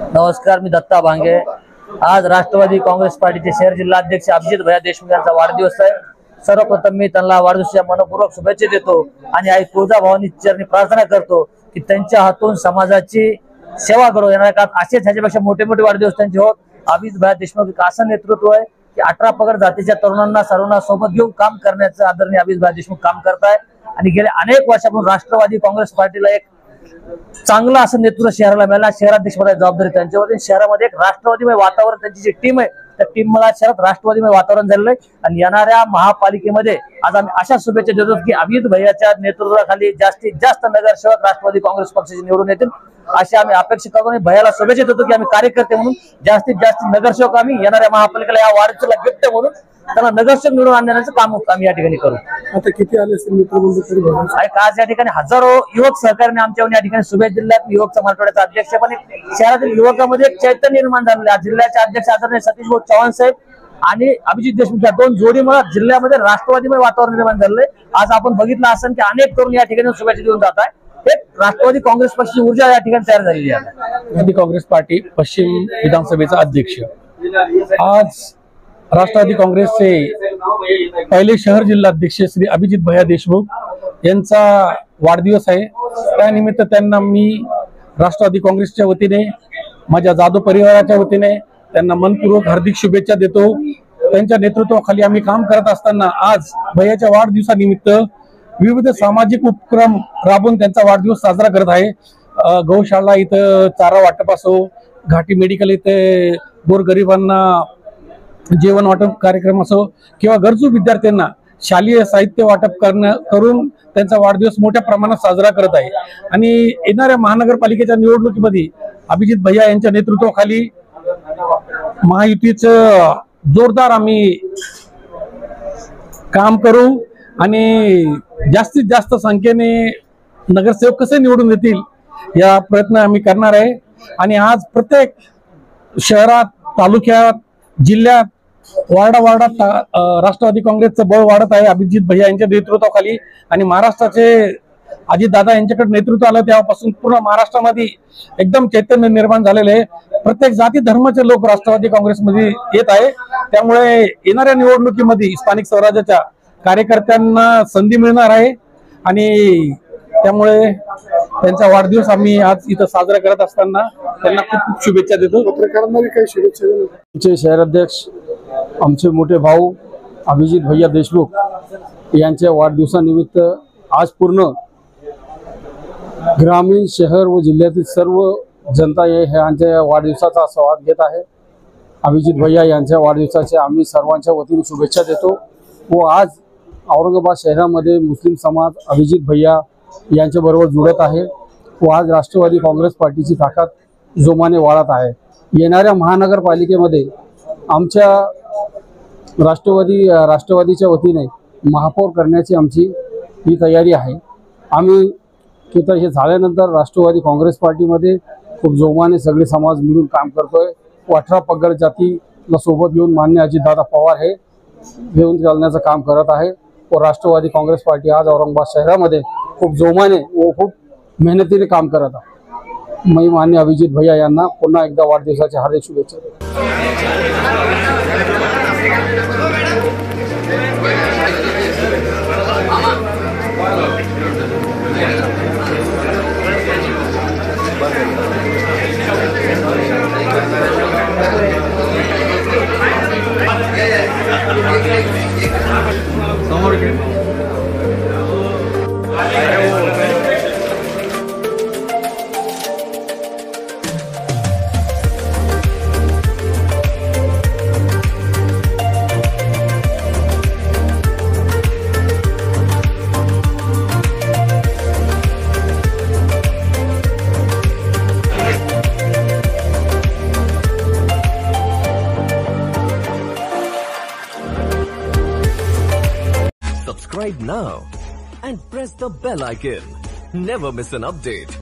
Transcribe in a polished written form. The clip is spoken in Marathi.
नमस्कार, मी दत्ता भांगे। आज राष्ट्रवादी काँग्रेस पार्टीचे शहर जिल्हाध्यक्ष अभिजित भैया देशमुख यांचा वाढदिवस आहे। सर्वप्रथम मी त्यांना वाढदिवसाच्या मनपूर्वक शुभेच्छा देतो आणि आई तुळजाभवानी चरणी प्रार्थना करतो की त्यांच्या हातून समाजाची सेवा करो। येणाऱ्या काळात असेच ह्याच्यापेक्षा मोठे मोठे वाढदिवस त्यांचे होत। अभिजित भैया देशमुख एक असं नेतृत्व आहे की 18 पगड जातीच्या तरुणांना सर्वांना सोबत घेऊन काम करण्याचं आदरणीय अभिजित भैया देशमुख काम करताय आणि गेल्या अनेक वर्षापासून राष्ट्रवादी काँग्रेस पार्टीला एक चांगला असं नेतृत्व शहराला मिळाला। शहराध्यक्ष पदाची जबाबदारी त्यांच्यावरती। शहरामध्ये एक राष्ट्रवादीमय वातावरण, त्यांची जी टीम आहे त्या टीम मला शहरात राष्ट्रवादीमय वातावरण झालेलं आहे आणि येणाऱ्या महापालिकेमध्ये आज आम्ही अशा शुभेच्छा देतो की अभिजित भैयाच्या नेतृत्वाखाली जास्तीत जास्त नगरसेवक राष्ट्रवादी काँग्रेस पक्षाचे निवडून येतील अशी आम्ही अपेक्षा करतो आणि भैयाला शुभेच्छा देतो की आम्ही कार्यकर्ते म्हणून जास्तीत जास्त नगरसेवक आम्ही येणाऱ्या महापालिकेला या वाढदिवसाला गिफ्ट म्हणून त्यांना नगरसेवक निवडून आणण्याचं काम आम्ही या ठिकाणी करू। आता किती आले असेल मित्रमंडळ? आज या ठिकाणी हजारो युवक सहकार्याने आमच्या या ठिकाणी शुभेच्छा दिल्यात। युवक मराठवाड्याचा अध्यक्ष पण शहरातील युवकांमध्ये एक चैतन्य निर्माण झालेलं आहे। जिल्ह्याचे अध्यक्ष आदरणीय सतीश भाऊ चव्हाण साहेब आणि अभिजित देशमुखच्या दोन जोडीमुळे जिल्ह्यामध्ये राष्ट्रवादीमय वातावरण निर्माण झालेलं आहे। आज आपण बघितलं असेल की अनेक तरुण या ठिकाणी शुभेच्छा देऊन जात आहे। एक राष्ट्रवादी काँग्रेस पक्षाची ऊर्जा या ठिकाणी तयार झालेली आहे। राष्ट्रवादी काँग्रेस पार्टी पश्चिम विधानसभेचा अध्यक्ष आज राष्ट्रवादी काँग्रेसचे पहिले शहर जिल्हाध्यक्ष श्री अभिजित भैया देशमुख यांचा वाढदिवस आहे। त्यानिमित्त त्यांना मी राष्ट्रवादी काँग्रेसच्या वतीने, माझ्या जाधव परिवाराच्या वतीने त्यांना मनपूर्वक हार्दिक शुभेच्छा देतो। त्यांच्या नेतृत्वाखाली आम्ही काम करत असताना आज भैयाच्या वाढदिवसानिमित्त विविध सामाजिक उपक्रम राबवून त्यांचा वाढदिवस साजरा करत आहे। गौशाळा इथं चारा वाटप असो, घाटी मेडिकल इथे गोरगरिबांना जेवण वाटप कार्यक्रम असो किंवा गरजू विद्यार्थ्यांना शालेय साहित्य वाटप करून त्यांचा वाढदिवस मोठ्या प्रमाणात साजरा करत आहे। आणि येणाऱ्या महानगरपालिकेच्या निवडणुकीमध्ये अभिजित भैया यांच्या नेतृत्वाखाली महायुतीचं जोरदार आम्ही काम करू आणि जास्तीत जास्त संख्येने नगरसेवक कसे निवडून येतील या प्रयत्न आम्ही करणार आहे। आणि आज प्रत्येक शहरात, तालुक्यात, जिल्ह्यात, वार्डात राष्ट्रवादी काँग्रेसचं बळ वाढत आहे अभिजित भैया यांच्या नेतृत्वाखाली। आणि महाराष्ट्राचे अजितदादा यांच्याकडे नेतृत्व आलं तेव्हापासून पूर्ण महाराष्ट्रामध्ये एकदम चैतन्य निर्माण झालेले आहे। प्रत्येक जाती धर्माचे लोक राष्ट्रवादी काँग्रेसमध्ये येत आहे। त्यामुळे येणाऱ्या निवडणुकीमध्ये स्थानिक स्वराज्याच्या कार्यकर्त्यांना संधी मिळणार आहे आणि त्यामुळे त्यांचा वाढदिवस आम्ही आज इथं साजरा करत असताना त्यांना खूप खूप शुभेच्छा देतो। पत्रकारांना काही शुभेच्छा देतो। आमचे शहराध्यक्ष, आमचे मोठे भाऊ अभिजित भैया देशमुख यांच्या वाढदिवसानिमित्त आज पूर्ण ग्रामीण, शहर व जिल्ह्यातील सर्व जनता यांच्या वाढदिवसाचा स्वागत घेत आहे। अभिजित भैया यांच्या वाढदिवसाचे आम्ही सर्वांच्या वतीने शुभेच्छा देतो। व आज औरंगाबाद शहरामध्ये मुस्लिम समाज अभिजित भैया यांच्याबरोबर जुळत आहे व आज राष्ट्रवादी काँग्रेस पार्टीची ताकद जोमाने वाढत आहे। येणाऱ्या महानगरपालिकेमध्ये आमच्या राष्ट्रवादीच्या वतीने महापौर करण्याची आमची ही तयारी आहे। आम्ही तिथं हे झाल्यानंतर राष्ट्रवादी काँग्रेस पार्टीमध्ये खूप जोमाने सगळे समाज मिळून काम करतोय। 18 पगड जातीला सोबत घेऊन माननीय अजितदादा पवार हे घेऊन चालण्याचं काम करत आहे व राष्ट्रवादी काँग्रेस पार्टी आज औरंगाबाद शहरामध्ये खूप जोमाने व खूप मेहनतीने काम करत आहे। मी माननीय अभिजित भैया यांना पुन्हा एकदा वाढदिवसाच्या हार्दिक शुभेच्छा देतो। Subscribe now and press the bell icon. Never miss an update.